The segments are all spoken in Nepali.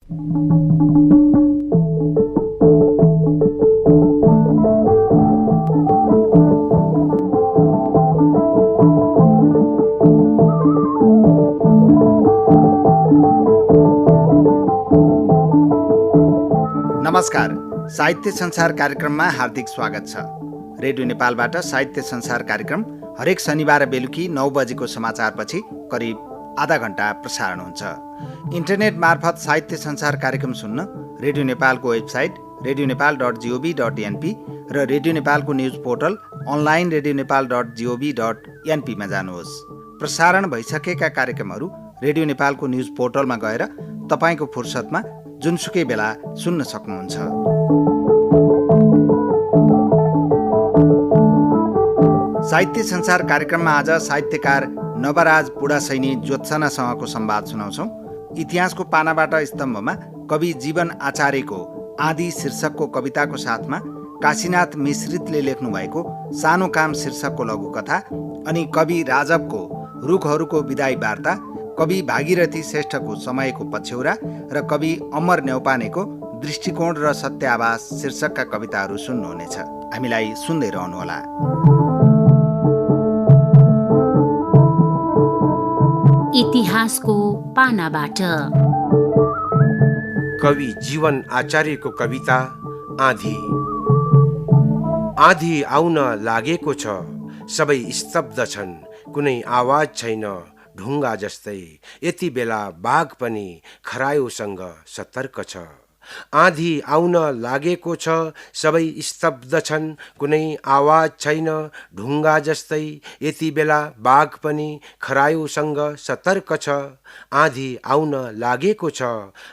नमस्कार, साहित्य संसार कार्यक्रममा हार्दिक स्वागत छ। रेडियो नेपालबाट साहित्य संसार कार्यक्रम हरेक शनिबार बेलुकी 9 बजेको समाचारपछि करिब आधा घण्टा प्रसारण हुन्छ। इन्टरनेट मार्फत साहित्य संसार कार्यक्रम सुन्न रेडियो नेपालको वेबसाइट redionepal.gov.np र रेडियो नेपालको न्युज पोर्टल अनलाइन redionepal.gov.np मा जानुहोस्। प्रसारण भइसकेका कार्यक्रमहरू रेडियो नेपालको न्युज पोर्टलमा गएर तपाईँको फुर्सदमा जुनसुकै बेला सुन्न सक्नुहुन्छ। साहित्य संसार कार्यक्रममा आज साहित्यकार नवराज पुडासैनी ज्योत्सनासँगको संवाद सुनाउँछौँ। इतिहासको पानाबाट स्तम्भमा कवि जीवन आचार्यको आदि शीर्षकको कविताको साथमा काशीनाथ मिश्रितले लेख्नुभएको सानो काम शीर्षकको लघुकथा अनि कवि राजवको रुखहरूको विदाई वार्ता, कवि भागीरथी श्रेष्ठको समयको पछ्यौरा र कवि अमर न्यौपानेको दृष्टिकोण र सत्याभास शीर्षकका कविताहरू सुन्नुहुनेछ। हामीलाई सुन्दै रहनुहोला। इतिहासको पानाबाट कवि जीवन आचार्यको कविता आधी। आधी आउन लागेको छ, सबै स्तब्ध छन्, कुनै आवाज छैन, ढुङ्गा जस्तै। यति बेला बाघ पनि खरायोसँग सतर्क छ। आधी आउन लागेको छ, सबै स्तब्ध छन्, कुनै आवाज छैन, ढुङ्गा जस्तै। यति बेला बाघ पनि खरायोसँग सतर्क छ। आधी आउन लागेको छ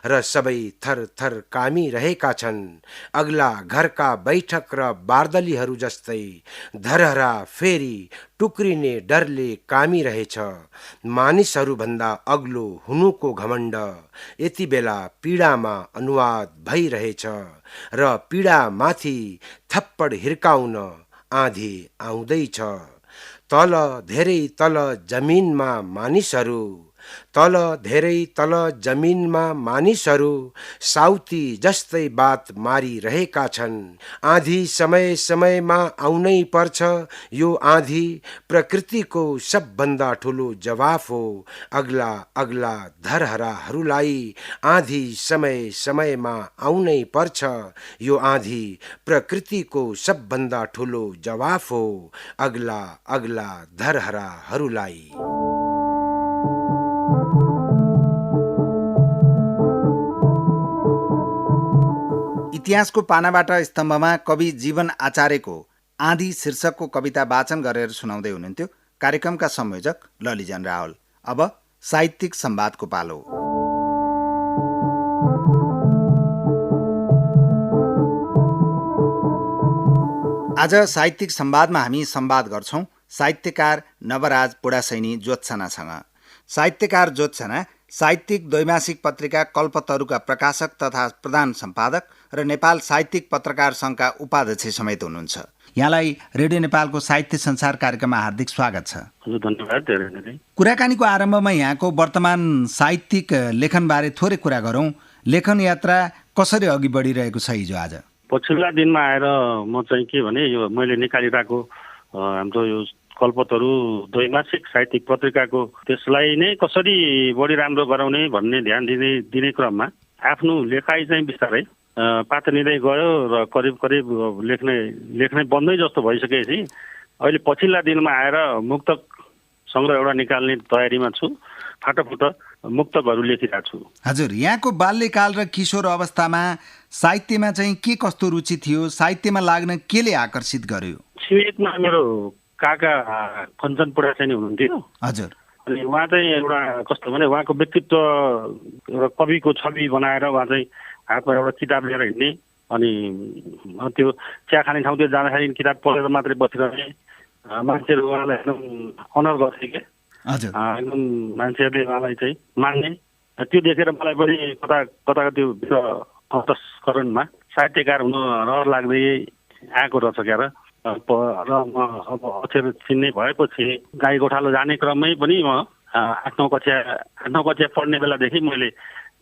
र सबै थर थर कामिरहेका छन्। अग्ला घरका बैठक र बार्दलीहरू जस्तै धरहरा फेरि टुक्रिने डरले कामिरहेछ। मानिसहरूभन्दा अग्लो हुनुको घमण्ड यति बेला पीडामा अनुवाद भइरहेछ र पीडामाथि थप्पड हिर्काउन आधी आउँदैछ। तल धेरै तल जमिनमा मानिसहरू, तल धेरै तल जमिनमा मानिसहरू साउती जस्तै बात मारिरहेका छन्। आधी समय समयमा आउनै पर्छ। यो आधी प्रकृतिको सबभन्दा ठुलो जवाफ हो। अग्ला अग्ला धरहराहरूलाई आधी समय समयमा आउनै पर्छ। यो आधी प्रकृतिको सबभन्दा ठुलो जवाफ हो। अग्ला अग्ला धरहराहरूलाई। इतिहासको पानाबाट स्तम्भमा कवि जीवन आचार्यको आधी शीर्षकको कविता वाचन गरेर सुनाउँदै हुनुहुन्थ्यो कार्यक्रमका संयोजक ललिजन रावल। अब साहित्यिक संवादको पालो। आज साहित्यिक संवादमा हामी संवाद गर्छौं साहित्यकार नवराज पुडासैनी ज्योत्सनासँग। साहित्यकार ज्योत्सना साहित्यिक द्वैमासिक पत्रिका कल्पतरुका प्रकाशक तथा प्रधान सम्पादक र नेपाल साहित्यिक पत्रकार सङ्घका उपाध्यक्ष समेत हुनुहुन्छ। यहाँलाई रेडियो नेपालको साहित्य संसार कार्यक्रममा हार्दिक स्वागत छ। हजुर, धन्यवाद। धेरै कुराकानीको आरम्भमा यहाँको वर्तमान साहित्यिक लेखनबारे थोरै कुरा गरौँ। लेखन यात्रा कसरी अघि बढिरहेको छ हिजो आज? पछिल्ला दिनमा आएर म चाहिँ के भने यो मैले निकालिरहेको हाम्रो यो कल्पतरु द्वैमासिक साहित्यिक पत्रिकाको त्यसलाई नै कसरी बढी राम्रो गराउने भन्ने ध्यान दिने क्रममा आफ्नो लेखाइ चाहिँ बिस्तारै पातलिँदै गयो र करिब करिब लेख्नै बन्दै जस्तो भइसकेपछि अहिले पछिल्ला दिनमा आएर मुक्तक सङ्ग्रह एउटा निकाल्ने तयारीमा छु। फाटोफुट मुक्तकहरू लेखिरहेको छु। हजुर, यहाँको बाल्यकाल र किशोर अवस्थामा साहित्यमा चाहिँ के कस्तो रुचि थियो? साहित्यमा लाग्न केले आकर्षित गर्यो? छिमेकमा मेरो काका कञ्चन पुडासैनी हुनुहुन्थ्यो। हजुर। अनि उहाँ चाहिँ एउटा कस्तो भने उहाँको व्यक्तित्व एउटा कविको छवि बनाएर उहाँ चाहिँ हातमा एउटा किताब लिएर हिँड्ने अनि त्यो चिया खाने ठाउँतिर जाँदाखेरि किताब पढेर मात्रै बसिरहने मान्छेहरू उहाँलाई एकदम अनर गर्थे के। हजुर। एकदम मान्छेहरूले उहाँलाई चाहिँ मान्ने। त्यो देखेर मलाई पनि कता कता त्यो अन्तस्करणमा साहित्यकार हुन रहर लाग्दै आएको रहेछ क्या। र म अब अक्षर चिन्ने भएपछि गाई गोठालो जाने क्रममै पनि म 8-9 कक्षा पढ्ने बेलादेखि मैले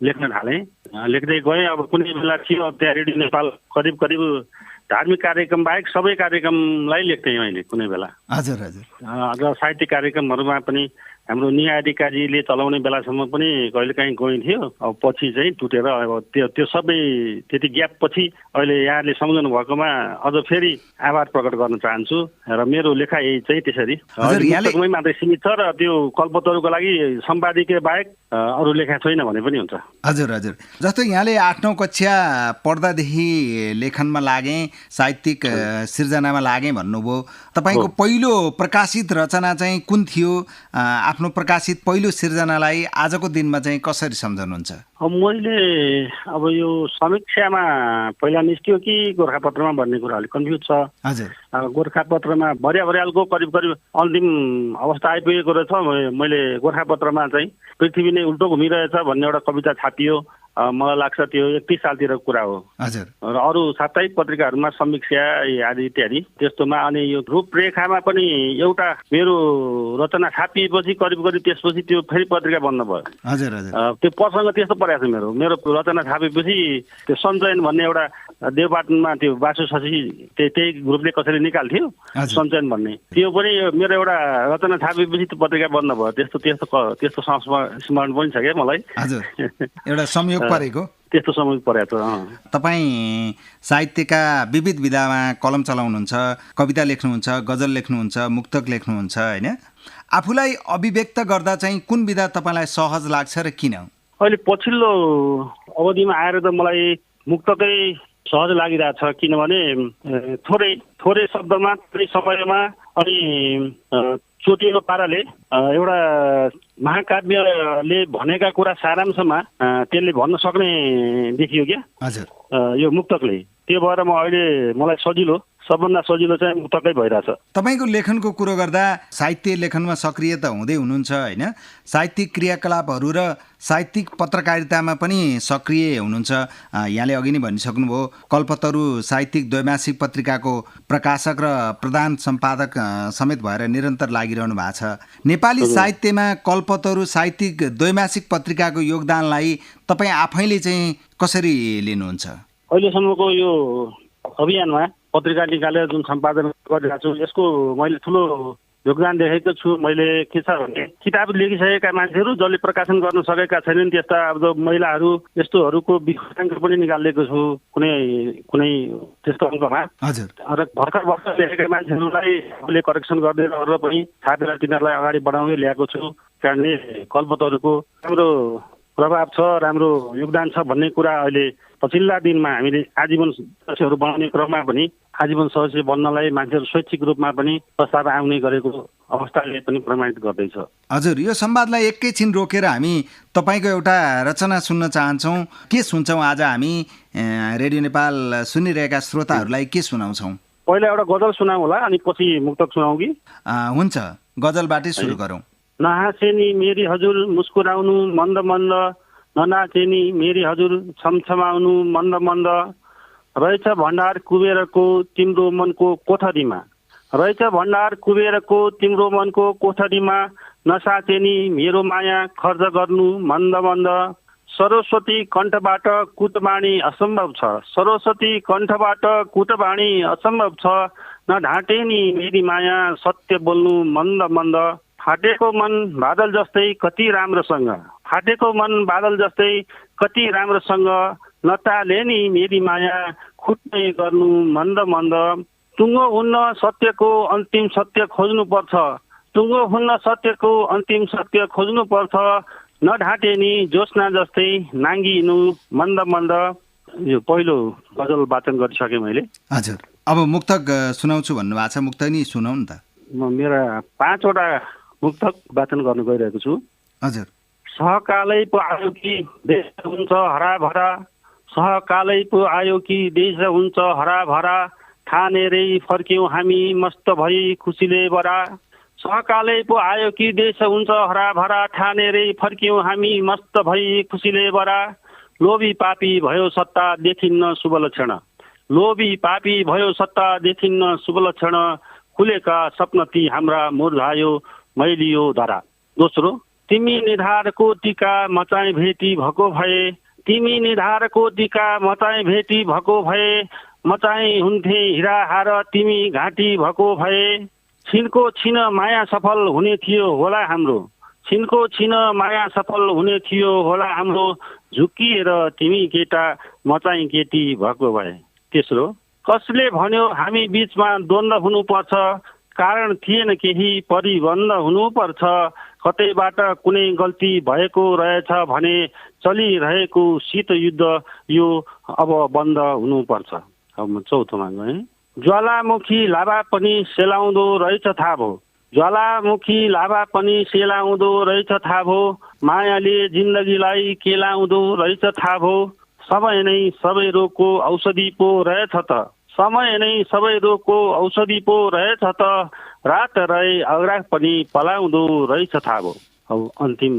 लेख्न थालेँ। लेख्दै गएँ। अब कुनै बेला थियो त्यहाँ रेडियो नेपाल करिब करिब धार्मिक कार्यक्रम बाहेक सबै कार्यक्रमलाई लेख्थेँ मैले कुनै बेला। हजुर हजुर। र साहित्यिक कार्यक्रमहरूमा पनि हाम्रो निहारिकाजीले चलाउने बेलासम्म पनि कहिलेकाहीँ गइन्थ्यो। अब पछि चाहिँ टुटेर अब त्यो सबै त्यति ग्याप पछि अहिले यहाँले सम्झनु भएकोमा अझ फेरि आभार प्रकट गर्न चाहन्छु। र मेरो लेखाइ चाहिँ त्यसरी पुस्तकमै मात्रै सीमित छ र त्यो कल्पतरुको लागि सम्पादकीय बाहेक अरू लेखा छैन भने पनि हुन्छ। हजुर हजुर। जस्तो यहाँले 8-9 कक्षा पढ्दादेखि लेखनमा लागेँ, साहित्यिक सिर्जनामा लागेँ भन्नुभयो। तपाईँको पहिलो प्रकाशित रचना चाहिँ कुन थियो? आफ्नो प्रकाशित पहिलो सिर्जनालाई आजको दिनमा चाहिँ कसरी सम्झनुहुन्छ? मैले अब यो समीक्षामा पहिला निस्क्यो कि गोर्खापत्रमा भन्ने कुरा अलिक कन्फ्युज छ। हजुर। गोर्खापत्रमा भर्याभर्यालको करिब करिब अन्तिम अवस्था आइपुगेको रहेछ। मैले गोर्खापत्रमा चाहिँ पृथ्वी नै उल्टो घुमिरहेछ भन्ने एउटा कविता छापियो। मलाई लाग्छ त्यो 31 सालतिरको कुरा हो। हजुर। र अरू साप्ताहिक पत्रिकाहरूमा समीक्षा आदि इत्यादि त्यस्तोमा। अनि यो रूपरेखामा पनि एउटा मेरो रचना छापिएपछि करिब करिब त्यसपछि त्यो फेरि पत्रिका बन्द भयो। हजुर हजुर। त्यो प्रसङ्ग त्यस्तो परेको छ मेरो रचना छापेपछि त्यो सञ्चयन भन्ने एउटा देवपाटनमा त्यो बासु शशी त्यही ग्रुपले कसैले निकाल्थ्यो सञ्चयन भन्ने। त्यो पनि मेरो एउटा रचना छापेपछि त्यो पत्रिका बन्द भयो। त्यस्तो स्मरण पनि छ क्या मलाई। हजुर। एउटा संयोग परेको त्यस्तो समय परेको छ। तपाईँ साहित्यका विविध विधामा कलम चलाउनुहुन्छ, कविता लेख्नुहुन्छ, गजल लेख्नुहुन्छ, मुक्तक लेख्नुहुन्छ होइन? आफूलाई अभिव्यक्त गर्दा चाहिँ कुन विधा तपाईँलाई सहज लाग्छ र किन? अहिले पछिल्लो अवधिमा आएर त मलाई मुक्तकै सहज लागिरहेछ। किनभने थोरै शब्दमा, थोरै समयमा अनि चोटिलो पाराले एउटा महाकाव्यले भनेका कुरा सारांशमा त्यसले भन्न सक्ने देखियो क्या। हजुर। यो मुक्तकले। त्यो भएर मलाई सबभन्दा सजिलो चाहिँ मुक्तकै भइरहेछ। तपाईँको लेखनको कुरो गर्दा साहित्य लेखनमा सक्रिय त हुँदै हुनुहुन्छ होइन? साहित्यिक क्रियाकलापहरू र साहित्यिक पत्रकारितामा पनि सक्रिय हुनुहुन्छ। यहाँले अघि नै भनिसक्नुभयो कल्पतरु साहित्यिक द्वैमासिक पत्रिकाको प्रकाशक र प्रधान सम्पादक समेत भएर निरन्तर लागिरहनु भएको छ। नेपाली साहित्यमा कल्पतरु साहित्यिक द्वैमासिक पत्रिकाको योगदानलाई तपाईँ आफैले चाहिँ कसरी लिनुहुन्छ? अहिलेसम्मको यो अभियानमा पत्रिका निकालेर जुन सम्पादन गरिरहेको छु यसको मैले ठुलो योगदान देखेको छु। मैले के छ भने किताब लेखिसकेका मान्छेहरू जसले प्रकाशन गर्न सकेका छैनन् त्यस्ता अब महिलाहरू यस्तोहरूको विषयाङ्क पनि निकालेको छु कुनै त्यस्तो अङ्कमा। हजुर। र भर्खर लेखेका मान्छेहरूलाई आफूले करेक्सन गरिदिएर अरू पनि छापेर तिनीहरूलाई अगाडि बढाउँदै ल्याएको छु। कारणले कल्पतरुको राम्रो प्रभाव छ, राम्रो योगदान छ भन्ने कुरा अहिले पछिल्ला दिनमा हामीले आजीवन सदस्यहरू बनाउने क्रममा पनि आजीवन सदस्य बन्नलाई मान्छेहरू स्वैच्छिक रूपमा पनि प्रस्ताव आउने गरेको अवस्थाले पनि प्रमाणित गर्दैछ। हजुर। यो संवादलाई एकैछिन रोकेर हामी तपाईँको एउटा रचना सुन्न चाहन्छौँ। के सुन्छौँ आज हामी रेडियो नेपाल सुनिरहेका श्रोताहरूलाई के सुनाउँछौँ? पहिला एउटा गजल सुनाउँ होला अनि पछि मुक्तक सुनाउँ कि? हुन्छ, गजलबाटै सुरु गरौँ। नहाँसेनी मेरी हजुर मुस्कुराउनु मन्द मन्द, ननाचेनी मेरी हजुर छमछमाउनु मन्द मन्द, रहेछ भण्डार कुबेरको तिम्रो मनको कोठरीमा, रहेछ भण्डार कुबेरको तिम्रो मनको कोठरीमा, नसाचेनी मेरो माया खर्च गर्नु मन्द मन्द, सरस्वती कण्ठबाट कुटबाणी असम्भव छ, सरस्वती कण्ठबाट कुटबाणी असम्भव छ, नढाँटेनी मेरी माया सत्य बोल्नु मन्द मन्द, फाटेको मन बादल जस्तै कति राम्रोसँग, फाटेको मन बादल जस्तै कति राम्रोसँग, नटाले नि मेरी माया खुट्दै गर्नु मन्द मन्द, टुङ्गो हुन्न सत्यको अन्तिम सत्य खोज्नुपर्छ, टुङ्गो हुन्न सत्यको अन्तिम सत्य खोज्नुपर्छ, नढाँटे नि ज्योत्स्ना जस्तै नाङ्गिनु मन्द मन्द। यो पहिलो गजल वाचन गरिसकेँ मैले। हजुर। अब मुक्तक सुनाउँछु भन्नुभएको छ, मुक्तक नि सुनाउँ न त। म मेरा 5 वटा मुक्तक वाचन गर्नु गइरहेको छु। हजुर। सहकालै पो आयो कि देश हुन्छ हराभरा, सहकालै पो आयो कि देश हुन्छ हराभरा, ठानेरै फर्क्यौँ हामी मस्त भई खुसीले बरा, सहकालै पो आयो कि देश हुन्छ हराभरा, ठानेरै फर्क्यौँ हामी मस्त भई खुसीले बरा, लोभी पापी भयो सत्ता देखिन्न शुभ लक्षण, लोभी पापी भयो सत्ता देखिन्न शुभ लक्षण, खुलेका सपना ती हाम्रा मुर्झायो मैलियो धरा। दोस्रो, तिमी निधारको टीका मचाई भेटी भएको भए तिमी निधारको टीका मचाई भेटी भएको भए मचाई हुन्थे हिरा हार तिमी घाँटी भएको भए छिनको छिन माया सफल हुने थियो होला हाम्रो छिनको छिन माया सफल हुने थियो होला हाम्रो झुक्किएर तिमी केटा मचाई केटी भएको भए। तेस्रो, कसले भन्यो हामी बीचमा द्वन्द्व हुनुपर्छ कारण थिएन केही परिबन्ध हुनुपर्छ कतैबाट कुनै गल्ती भएको रहेछ भने चलिरहेको शीतयुद्ध यो अब बन्द हुनुपर्छ। अब चौथोमा गएँ, ज्वालामुखी लाभा पनि सेलाउँदो रहेछ थाहा भयो ज्वालामुखी लाभा पनि सेलाउँदो रहेछ थाहा भयो मायाले जिन्दगीलाई केलाउँदो रहेछ थाहा भयो समय नै सबै रोगको औषधि पो रहेछ त समय नै सबै रोगको औषधि पो रहेछ त रात रहे अग्राह पनि पलाउँदो रहेछ थाहा भयो। अब अन्तिम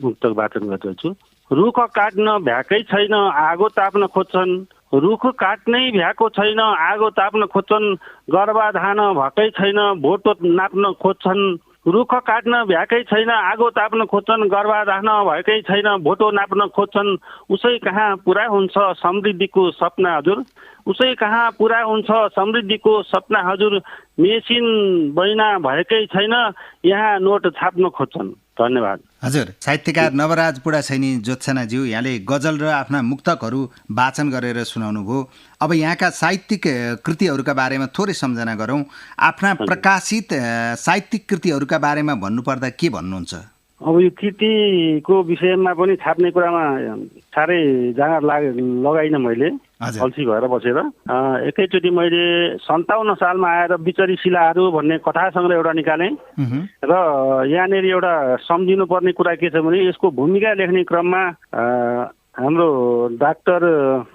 मुक्तक वाचन गर्दैछु। रुख काट्न भ्याकै छैन आगो ताप्न खोज्छन् रुख काट्नै भ्याएको छैन आगो ताप्न खोज्छन् गर्भाधान भएकै छैन भोटो नाप्न खोज्छन् रुख काट्न भ्याकै छैन आगो ताप्न खोज्छन् गर्भाधान भएकै छैन भोटो नाप्न खोज्छन् उसै कहाँ पुरा हुन्छ समृद्धिको सपना हजुर उसै कहाँ पुरा हुन्छ समृद्धिको सपना हजुर मेसिन बैना भएकै छैन यहाँ नोट छाप्न खोज्छन्। धन्यवाद। हजुर, साहित्यकार नवराज पुडासैनी ज्योत्सनाज्यू, यहाँले गजल र आफ्ना मुक्तकहरू वाचन गरेर सुनाउनु भयो। अब यहाँका साहित्यिक कृतिहरूका बारेमा थोरै सम्झना गरौँ। आफ्ना प्रकाशित साहित्यिक कृतिहरूका बारेमा भन्नुपर्दा के भन्नुहुन्छ? अब यो कृतिको विषयमा पनि छाप्ने कुरामा साह्रै जाँगर लगाइन मैले अल्छी भएर बसेर एकैचोटि मैले 57 सालमा आएर बिचरी शिलाहरू भन्ने कथा सङ्ग्रह एउटा निकालेँ र यहाँनिर एउटा सम्झिनु पर्ने कुरा के छ भने यसको भूमिका लेख्ने क्रममा हाम्रो डाक्टर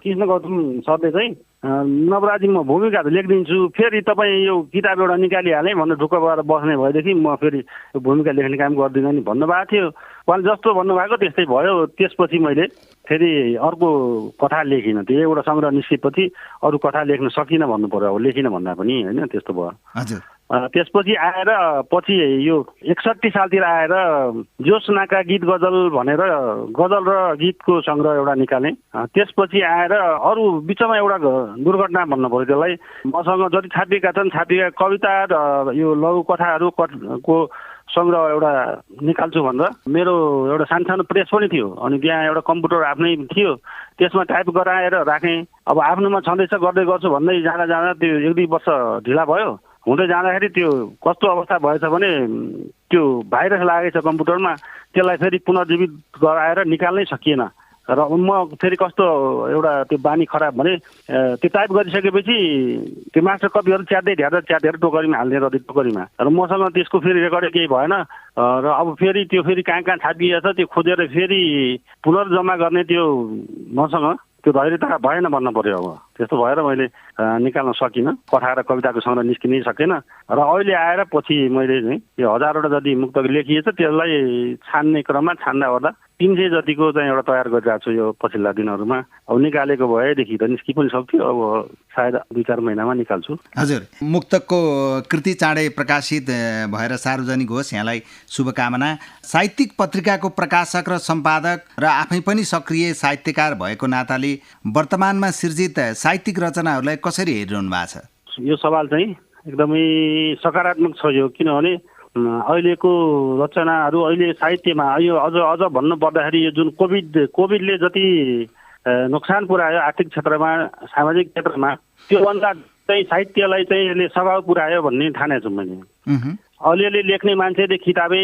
कृष्ण गौतम सरले चाहिँ नवराजी म भूमिका त लेखिदिन्छु फेरि तपाईँ यो किताब एउटा निकालिहालेँ भनेर ढुक्क भएर बस्ने भएदेखि म फेरि भूमिका लेख्ने काम गर्दिनँ नि भन्नुभएको थियो। उहाँले जस्तो भन्नुभएको त्यस्तै भयो। त्यसपछि मैले फेरि अर्को कथा लेखिनँ। त्यो एउटा सङ्ग्रह निस्केपछि अरू कथा लेख्न सकिनँ भन्नु पर्यो। अब लेखिनँ भन्दा पनि होइन त्यस्तो भयो। हजुर। त्यसपछि आएर पछि यो 61 सालतिर आएर ज्योत्सनाका गीत गजल भनेर गजल र गीतको सङ्ग्रह एउटा निकालेँ। त्यसपछि आएर अरू बिचमा एउटा दुर्घटना भन्नु पर्यो त्यसलाई। मसँग जति छापिएका छन् छापिएका कविता र यो लघु कथाहरूको सङ्ग्रह एउटा निकाल्छु भनेर मेरो एउटा सानो प्रेस पनि थियो अनि त्यहाँ एउटा कम्प्युटर आफ्नै थियो त्यसमा टाइप गराएर राखेँ। अब आफ्नोमा छँदैछ गर्दै गर्छु भन्दै जाँदा त्यो 1-2 वर्ष ढिला भयो। हुँदै जाँदाखेरि त्यो कस्तो अवस्था भएछ भने त्यो भाइरस लागेछ कम्प्युटरमा त्यसलाई फेरि पुनर्जीवित गराएर निकाल्नै सकिएन र म फेरि कस्तो एउटा त्यो बानी खराब भने त्यो टाइप गरिसकेपछि त्यो मास्टर कपीहरू च्यातेर टोकरीमा हाल्ने र टोकरीमा र मसँग त्यसको फेरि रेकर्ड केही भएन र अब फेरि त्यो फेरि कहाँ छापिएछ त्यो खोजेर फेरि पुनर्जम्मा गर्ने त्यो मसँग त्यो धैर्यता भएन भन्न पर्यो। अब त्यस्तो भएर मैले निकाल्न सकिनँ। कथा र कविताको सङ्ग्रह निस्किनै सकेन र अहिले आएर पछि मैले चाहिँ यो 1000वटा जति मुक्तक लेखिएछ त्यसलाई छान्ने क्रममा छान्दा ओर्दा 300 जतिको चाहिँ एउटा तयार गरिरहेको छु यो पछिल्ला दिनहरूमा। अब निकालेको भएदेखि त निस्कि पनि सक्थ्यो। अब सायद 2-4 महिनामा निकाल्छु। हजुर, मुक्तकको कृति चाँडै प्रकाशित भएर सार्वजनिक होस् यहाँलाई शुभकामना। साहित्यिक पत्रिकाको प्रकाशक र सम्पादक र आफै पनि सक्रिय साहित्यकार भएको नाताले वर्तमानमा सृजित साहित्यिक रचनाहरूलाई कसरी हेरिरहनु भएको छ? यो सवाल चाहिँ एकदमै सकारात्मक छ यो, किनभने अहिलेको रचनाहरू अहिले साहित्यमा यो अझ भन्नु पर्दाखेरि यो जुन कोभिडले जति नोक्सान पुर्यायो आर्थिक क्षेत्रमा सामाजिक क्षेत्रमा त्योभन्दा चाहिँ साहित्यलाई चाहिँ यसले सघाउ पुर्यायो भन्ने ठानेछु मैले। अलिअलि लेख्ने मान्छेले किताबै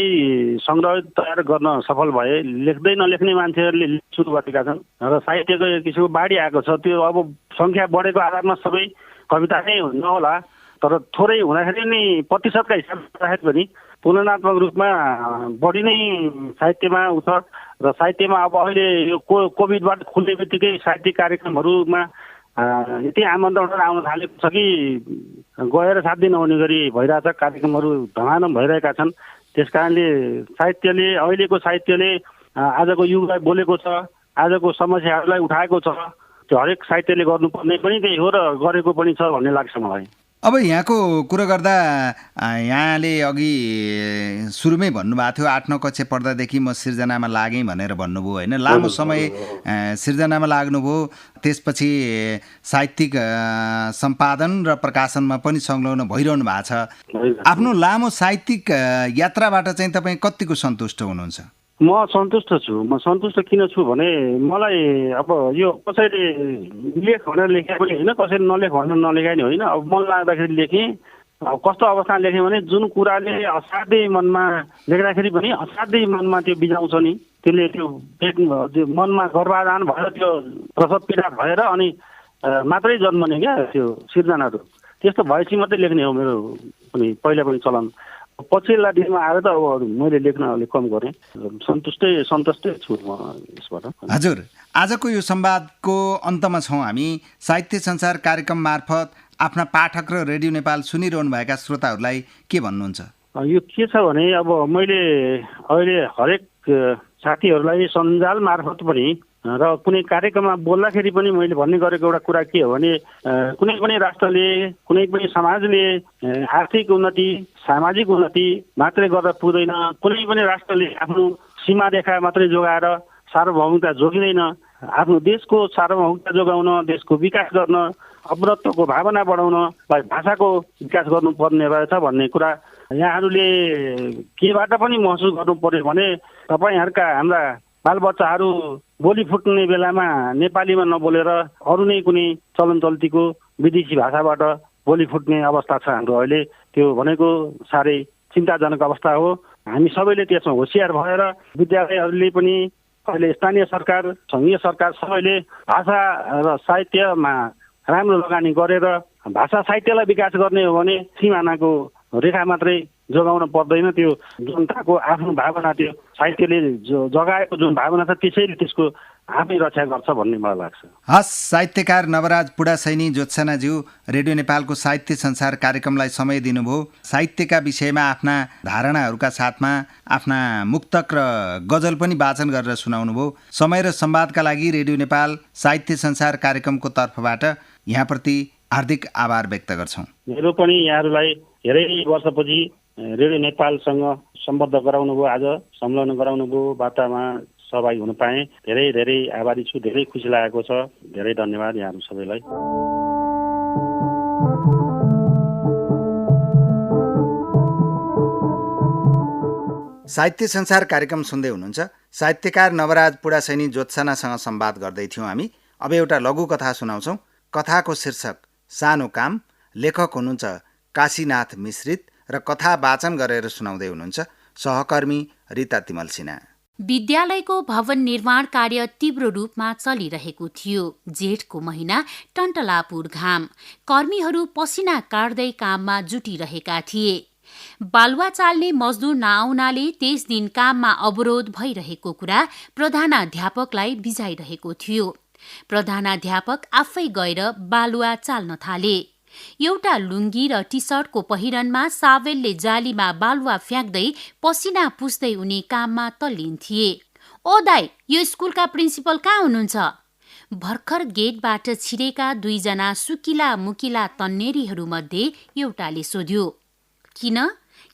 सङ्ग्रह तयार गर्न सफल भए लेख्दै नलेख्ने मान्छेहरूले सुरु गरेका छन् र साहित्यको एक किसिमको बाढी आएको छ। त्यो अब सङ्ख्या बढेको आधारमा सबै कविता नै नहोला तर थोरै हुँदाखेरि नि प्रतिशतका हिसाबले राखेको पनि तुलनात्मक रूपमा बढी नै साहित्यमा उठ र साहित्यमा अब अहिले यो कोभिडबाट खुल्ने बित्तिकै साहित्यिक कार्यक्रमहरूमा यति आमन्त्रण आउन थालेको छ कि गएर 7 दिन आउने गरी भइरहेछ। कार्यक्रमहरू धमाधम भइरहेका छन्। त्यस कारणले साहित्यले अहिलेको साहित्यले आजको युगलाई बोलेको छ, आजको समस्याहरूलाई उठाएको छ। त्यो हरेक साहित्यले गर्नुपर्ने पनि त्यही हो र गरेको पनि छ भन्ने लाग्छ मलाई। अब यहाँको कुरो गर्दा यहाँले अघि सुरुमै भन्नुभएको थियो 8-9 कक्षा पढ्दादेखि म सिर्जनामा लागेँ भनेर भन्नुभयो होइन, लामो समय सिर्जनामा लाग्नुभयो, त्यसपछि साहित्यिक सम्पादन र प्रकाशनमा पनि संलग्न भइरहनु भएको छ। आफ्नो लामो साहित्यिक यात्राबाट चाहिँ तपाईँ कतिको सन्तुष्ट हुनुहुन्छ? म सन्तुष्ट छु। म सन्तुष्ट किन छु भने मलाई अब यो कसैले लेख भनेर लेखे पनि होइन, कसैले नलेख भनेर नलेखाइ नि होइन, अब मन लाग्दाखेरि लेखेँ। अब कस्तो अवस्थामा लेखेँ भने जुन कुराले असाध्यै मनमा लेख्दाखेरि पनि असाध्यै मनमा त्यो बिजाउँछ नि, त्यसले त्यो मनमा गर्भाधान भएर त्यो प्रसव पीडा भएर अनि मात्रै जन्मने क्या त्यो सिर्जनाहरू। त्यस्तो भएपछि मात्रै लेख्ने हो मेरो पनि पहिला पनि चलन। पछिल्ला दिनमा आएर त अब मैले लेख्न अलिक कम गरेँ। सन्तुष्टै छु म यसबाट। हजुर, आजको यो संवादको अन्तमा छौँ हामी। साहित्य संसार कार्यक्रम मार्फत आफ्ना पाठक र रेडियो नेपाल सुनिरहनुभएका श्रोताहरूलाई के भन्नुहुन्छ? यो के छ भने अब मैले अहिले हरेक साथीहरूलाई सञ्जाल मार्फत पनि र कुनै कार्यक्रममा बोल्दाखेरि पनि मैले भन्ने गरेको एउटा कुरा के हो भने कुनै पनि राष्ट्रले, कुनै पनि समाजले आर्थिक उन्नति, सामाजिक उन्नति मात्रै गर्दा पुग्दैन। कुनै पनि राष्ट्रले आफ्नो सीमा रेखा मात्रै जोगाएर सार्वभौमिकता जोगिँदैन। आफ्नो देशको सार्वभौमिकता जोगाउन, देशको विकास गर्न, अपनत्वको भावना बढाउन भाषाको विकास गर्नुपर्ने रहेछ भन्ने कुरा यहाँहरूले केबाट पनि महसुस गर्नु पर्यो भने तपाईँहरूका हाम्रा बालबच्चाहरू बोली फुट्ने बेलामा नेपालीमा नबोलेर अरू नै कुनै चलन चल्तीको विदेशी भाषाबाट बोली फुट्ने अवस्था छ हाम्रो अहिले। त्यो भनेको साह्रै चिन्ताजनक अवस्था हो। हामी सबैले त्यसमा होसियार भएर विद्यालयहरूले पनि अहिले स्थानीय सरकार, सङ्घीय सरकार सबैले भाषा र साहित्यमा राम्रो लगानी गरेर भाषा साहित्यलाई विकास गर्ने हो भने सिमानाको रेखा मात्रै जोगाउन पर्दैन। त्यो जनताको आफ्नो भावना, त्यो साहित्यले जगाएको जुन भावना छ त्यसैले त्यसको आफै रक्षा गर्छ भन्ने मलाई लाग्छ। हस्, साहित्यकार नवराज पुडासैनी ज्योत्सनाज्यू, रेडियो नेपालको साहित्य संसार कार्यक्रमलाई समय दिनुभयो। साहित्यका विषयमा आफ्ना धारणाहरूका साथमा आफ्ना मुक्तक र गजल पनि वाचन गरेर सुनाउनु भयो। समय र संवादका लागि रेडियो नेपाल साहित्य संसार कार्यक्रमको तर्फबाट यहाँप्रति हार्दिक आभार व्यक्त गर्छौँ। मेरो पनि यहाँहरूलाई धेरै वर्षपछि रेडियो नेपालसँग सम्बद्ध गराउनुभयो, आज संलग्न गराउनुभयो, वार्तामा सहभागी हुन पाएँ। धेरै धेरै आभारी छु। धेरै खुसी लागेको छ। धेरै धन्यवाद यहाँहरू सबैलाई। साहित्य संसार कार्यक्रम सुन्दै हुनुहुन्छ। साहित्यकार नवराज पुडासैनी ज्योत्सनासँग संवाद गर्दै थियौँ हामी। अब एउटा लघु कथा सुनाउँछौँ। कथाको शीर्षक सानो काम। लेखक हुनुहुन्छ काशीनाथ मिश्रित र कथा वाचन गरेर सुनाउँदै हुनुहुन्छ सहकर्मी रिता तिमल सिन्हा। विद्यालयको भवन निर्माण कार्य तीव्र रूपमा चलिरहेको थियो। जेठको महिना, टन्टलापुर घाम। कर्मीहरू पसिना काट्दै काममा जुटिरहेका थिए। बालुवा चाल्ने मजदुर नआउनाले त्यस दिन काममा अवरोध भइरहेको कुरा प्रधानाध्यापकलाई बिझाइरहेको थियो। प्रधानाध्यापक आफै गएर बालुवा चाल्न थाले। एउटा लुङ्गी र टी सर्टको पहिरनमा सावेलले जालीमा बालुवा फ्याँक्दै पसिना पुस्दै उनी काममा तल्लीन थिए। ओ दाइ, यो स्कुलका प्रिन्सिपल कहाँ हुनुहुन्छ? भर्खर गेटबाट छिरेका दुईजना सुकिला मुकिला तन्नेरीहरू मध्ये एउटाले सोध्यो। किन?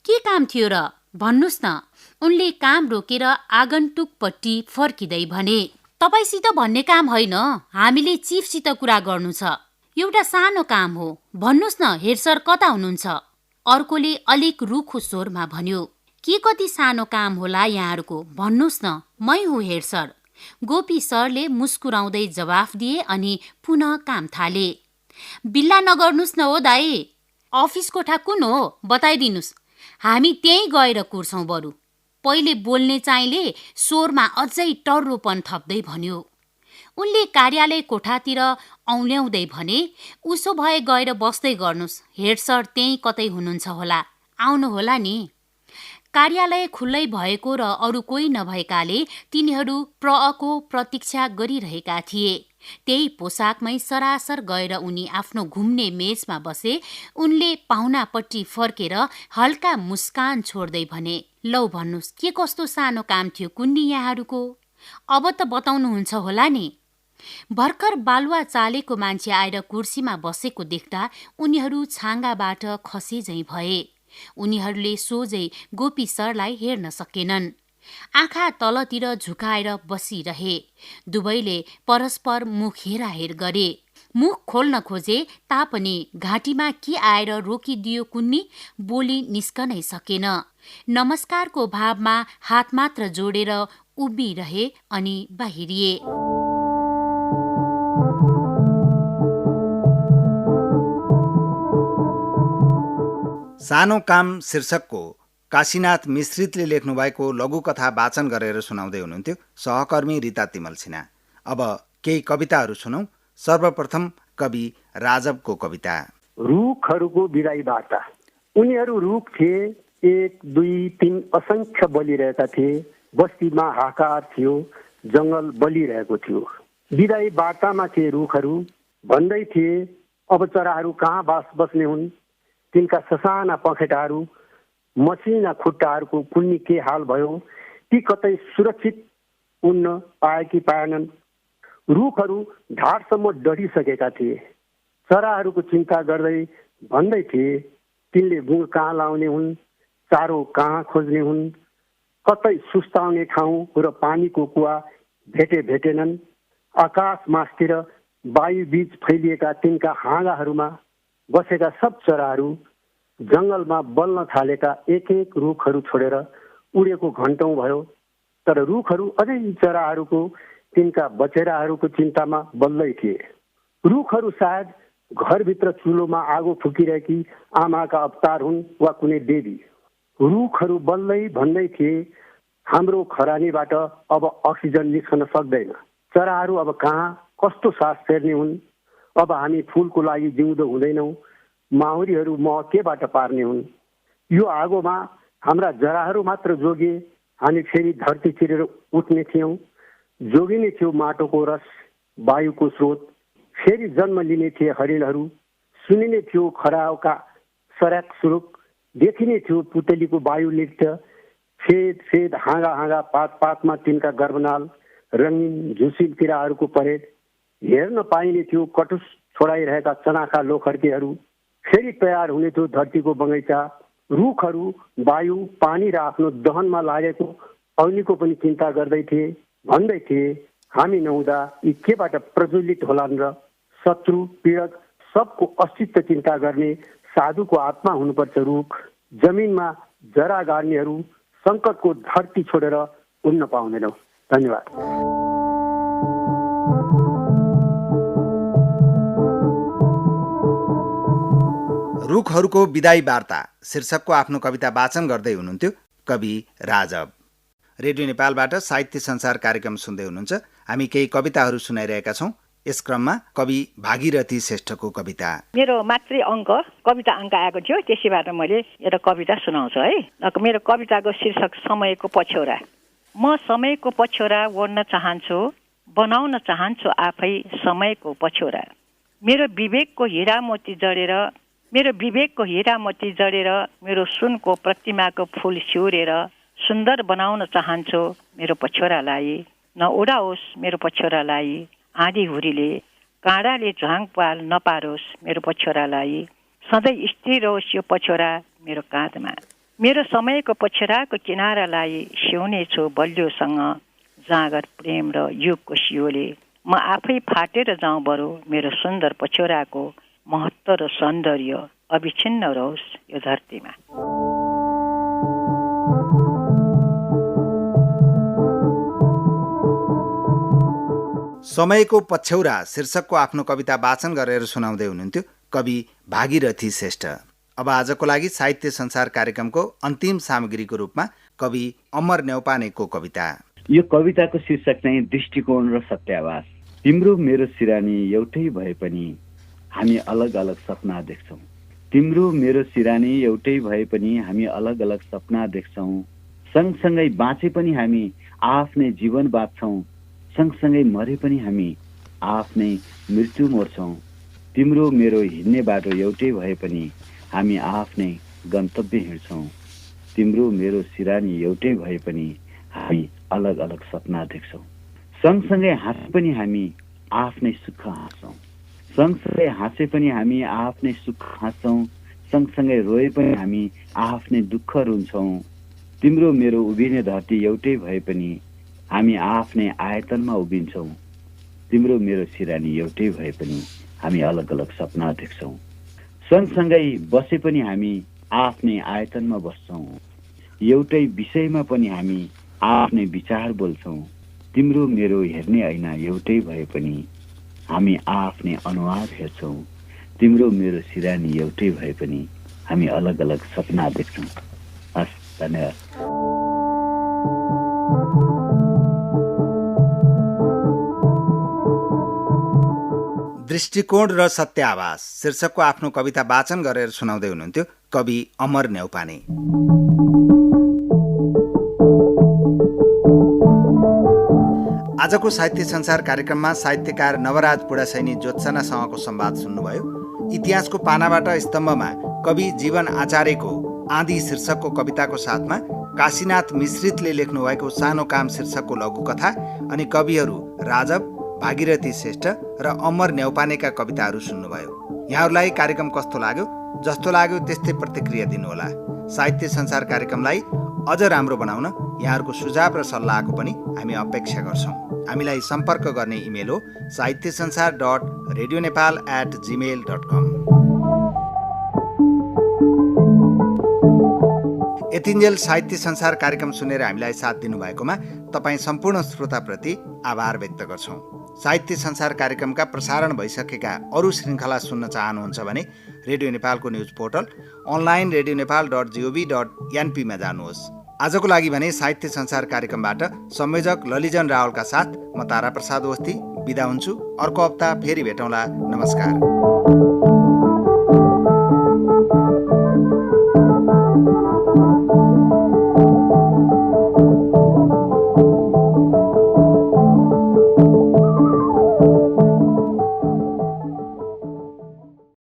के काम थियो र? भन्नुस् न। उनले काम रोकेर आगन्तुकपट्टि फर्किँदै भने, तपाईसित भन्ने काम होइन, हामीले चिफसित कुरा गर्नु छ। एउटा सानो काम हो, भन्नुस् न हेड सर कता हुनुहुन्छ? अर्कोले अलिक रुखो स्वरमा भन्यो। के कति सानो काम होला यहाँहरूको, भन्नुस् न, मै हुँ हेड सर। गोपी सरले मुस्कुराउँदै जवाफ दिए अनि पुनः काम थाले। बिल्ला नगर्नुस् न हो दाइ। अफिस कोठा कुन हो बताइदिनुस्, हामी त्यहीँ गएर कुर्छौँ बरु। पहिले बोल्ने चाहिँले स्वरमा अझै टर्रोपन थप्दै भन्यो। उनले कार्यालय कोठातिर औल्याउँदै भने, उसो भए गएर बस्दै गर्नुस्, हेड सर त्यहीँ कतै हुनुहुन्छ होला, आउनु होला नि। कार्यालय खुल्लै भएको र अरू कोही नभएकाले तिनीहरू प्रअको प्रतीक्षा गरिरहेका थिए। त्यही पोसाकमै सरासर गएर उनी आफ्नो घुम्ने मेजमा बसे। उनले पाहुनापट्टि फर्केर हल्का मुस्कान छोड्दै भने, लौ भन्नुस्, के कस्तो सानो काम थियो कुन्नी यहाँहरूको? अब त बताउनुहुन्छ होला नि। भर्खर बालुवा चालेको मान्छे आएर कुर्सीमा बसेको देख्दा उनीहरू छाँगाबाट खसे झैं भए। उनीहरूले सोझै गोपी सरलाई हेर्न सकेनन्। आँखा तलतिर झुकाएर बसिरहे। दुवैले परस्पर मुख हेराहेर गरे। मुख खोल्न खोजे तापनि घाँटीमा के आएर रोकिदियो कुन्नी बोली निस्कनै सकेन। नमस्कारको भावमा हात मात्र जोडेर उभिरहे अनि बाहिरिए। सानो काम शीर्षकको काशीनाथ मिश्रितले लेख्नुभएको लघुकथा वाचन गरेर सुनाउँदै हुनुहुन्थ्यो सहकर्मी रिता तिमल सिन्हा। अब केही कविताहरू सुनौं। सर्वप्रथम कवि राजवको कविता। रुखहरूको विदाई वार्ता। उनीहरू रुख थिए, 1, 2, 3 असंख्य बलिरहेका थिए। बस्तीमा हाहाकार थियो, जंगल बलिरहेको थियो। विदाई वार्तामा थिए रुखहरू, भन्दै थिए अब चराहरू कहाँ बस्ने हुन्। तिनका ससाना पखेटाहरू, मसिना खुट्टाहरूको कुन्नी के हाल भयो। ती कतै सुरक्षित उड्न पाए कि पाएनन्। रुखहरू ढाडसम्म डढिसकेका थिए। चराहरूको चिन्ता गर्दै भन्दै थिए तिनले गुण कहाँ लाउने हुन्, चारो कहाँ खोज्ने हुन्। कतै सुस्ताउने ठाउँ र पानीको कुवा भेटेनन्। आकाश मास्तिर वायु बीच फैलिएका तिनका हाँगाहरूमा बसेका सब चराहरू जंगलमा बल्न थालेका एक एक रुखहरू छोडेर उडेको घन्टौं भयो। तर रुखहरू अझै चराहरूको, तिनका बचेराहरूको चिन्तामा बल्दै थिए। रुखहरू सायद घरभित्र चुलोमा आगो फुकिरहेकी आमाका अवतार हुन् वा कुनै देवी। रुखहरू बल्दै भन्दै थिए हाम्रो खरानीबाट अब अक्सिजन निस्कन सक्दैन। चराहरू अब कहाँ कस्तो सास फेर्ने हुन्। अब हामी फूलको लागि जिउँदो हुँदैनौँ। माहुरीहरू मह केबाट पार्ने हुन्। यो आगोमा हाम्रा जराहरू मात्र जोगे हामी फेरि धरती चिरेर उठ्ने थियौँ। जोगिने थियो माटोको रस, वायुको स्रोत। फेरि जन्म लिने थिए हरिणहरू। सुनिने थियो खराउका सरक सुरुक। देखिने थियो पुतलीको वायु नृत्य। फेद फेद हाँगा हाँगा पात पातमा तिनका गर्भनाल, रङ्गीन झुसिल किराहरूको परेड। हेर्न पाइने थियो कटुस छोडाइरहेका चनाखा लोखर्केहरू। फेरि तयार हुने थियो धरतीको बगैँचा। रुखहरू वायु, पानी र आफ्नो दहनमा लागेको अग्निको पनि चिन्ता गर्दै थिए। भन्दै थिए हामी नहुँदा यी केबाट प्रज्वलित होलान् र शत्रु पीडक सबको अस्तित्व चिन्ता गर्ने साधुको आत्मा हुनुपर्छ रुख। जमिनमा जरा गार्नेहरू सङ्कटको धरती छोडेर उड्न पाउँदैनौँ। धन्यवाद। रुखहरूको विदाई वार्ता शीर्षकको आफ्नो कविता वाचन गर्दै हुनुहुन्थ्यो कवि राजव। रेडियो नेपालबाट साहित्य संसार कार्यक्रम सुन्दै हुनुहुन्छ। हामी केही कविताहरू सुनाइरहेका छौँ। यस क्रममा कवि भागीरथी श्रेष्ठको कविता। मेरो मातृ अङ्क कविता अङ्क आएको थियो, त्यसैबाट मैले एउटा कविता सुनाउँछु है। मेरो कविताको शीर्षक समयको पछ्यौरा। म समयको पछ्यौरा ओढ्न चाहन्छु, बनाउन चाहन्छु आफै समयको पछ्यौरा। मेरो विवेकको हिरामोती जडेर मेरो सुनको प्रतिमाको फुल सिउरेर सुन्दर बनाउन चाहन्छु मेरो पछ्यौरालाई। नउडाओस् मेरो पछ्यौरालाई आँधी हुरीले, काँडाले झ्वाङपाल नपारोस् मेरो पछ्यौरालाई। सधैँ स्थिर रहोस् यो पछ्यौरा मेरो काँधमा। मेरो समयको पछ्यौराको किनारालाई सिउनेछु बलियोसँग, जाँगर प्रेम र युगको सियोले। म आफै फाटेर जाउँ बरु मेरो सुन्दर पछ्यौराको महत्त्व र सौन्दर्य अविच्छिन्न रहोस् यो धरतीमा। समयको पछ्यौरा शीर्षकको आफ्नो कविता वाचन गरेर सुनाउँदै हुनुहुन्थ्यो कवि भागीरथी श्रेष्ठ। अब आजको लागि साहित्य संसार कार्यक्रमको अन्तिम सामग्रीको रूपमा कवि अमर न्यौपानेको कविता। यो कविताको शीर्षक चाहिँ दृष्टिकोण र सत्याभास। तिम्रो मेरो सिरानी एउटै भए पनि हामी अलग अलग सपना देख्छौँ। तिम्रो मेरो सिरानी एउटै भए पनि हामी अलग अलग सपना देख्छौँ। सँगसँगै बाँचे पनि हामी आफ्नै जीवन बाँच्छौँ। सँगसँगै मरे पनि हामी आफ्नै मृत्यु मर्छौँ। तिम्रो मेरो हिँड्ने बाटो एउटै भए पनि हामी आफ्नै गन्तव्य हिँड्छौँ। तिम्रो मेरो सिरानी एउटै भए पनि हामी अलग अलग सपना देख्छौँ। सँगसँगै हाँसे पनि हामी आफ्नै सुख हाँस्छौँ। सँगसँगै हाँसे पनि हामी आफ्नै सुख हाँस्छौँ, सँगसँगै रोए पनि हामी आफ्नै दुःख रुन्छौँ। तिम्रो मेरो उभिने धरती एउटै भए पनि हामी आफ्नै आयतनमा उभिन्छौँ। तिम्रो मेरो सिरानी एउटै भए पनि हामी अलग अलग सपना देख्छौँ। सँगसँगै बसे पनि हामी आफ्नै आयतनमा बस्छौँ। एउटै विषयमा पनि हामी आफ्नै विचार बोल्छौँ। तिम्रो मेरो हेर्ने ऐना एउटै भए पनि हामी आफ्नै अनुहार हेर्छौँ। तिम्रो मेरो सिरानी एउटै भए पनि हामी अलग अलग सपना देख्छौँ। हस्, धन्यवाद। दृष्टिकोण र सत्य आवाज शीर्षकको आफ्नो कविता वाचन गरेर सुनाउँदै हुनुहुन्थ्यो कवि अमर न्यौपाने। आजको साहित्य संसार कार्यक्रममा साहित्यकार नवराज पुडासैनी ज्योत्सनासँगको संवाद सुन्नुभयो। इतिहासको पानाबाट स्तम्भमा कवि जीवन आचार्यको आँधी शीर्षकको कविताको साथमा काशीनाथ मिश्रितले लेख्नुभएको सानो काम शीर्षकको लघुकथा अनि कविहरू राजव, भागीरथी श्रेष्ठ र अमर न्यौपानेका कविताहरू सुन्नुभयो। यहाँहरूलाई कार्यक्रम कस्तो लाग्यो? जस्तो लाग्यो त्यस्तै प्रतिक्रिया दिनुहोला। साहित्य संसार कार्यक्रमलाई अझ राम्रो बनाउन यहाँहरूको सुझाव र सल्लाहको पनि हामी अपेक्षा गर्छौँ। हामीलाई सम्पर्क गर्ने इमेल हो sahityasansar.radionepal@gmail.com। यतिन्जेल साहित्य संसार कार्यक्रम सुनेर हामीलाई साथ दिनुभएकोमा तपाईँ सम्पूर्ण श्रोताप्रति आभार व्यक्त गर्छौँ। साहित्य संसार कार्यक्रमका प्रसारण भइसकेका अरू श्रृङ्खला सुन्न चाहनुहुन्छ भने रेडियो नेपालको न्युज पोर्टल अनलाइन radionepal.gov.np मा जानुहोस्। आजको लागि भने साहित्य संसार कार्यक्रमबाट संयोजक ललिजन रावलका साथ म तारा प्रसाद ओस्ती बिदा हुन्छु। अर्को हप्ता फेरि भेटौँला। नमस्कार।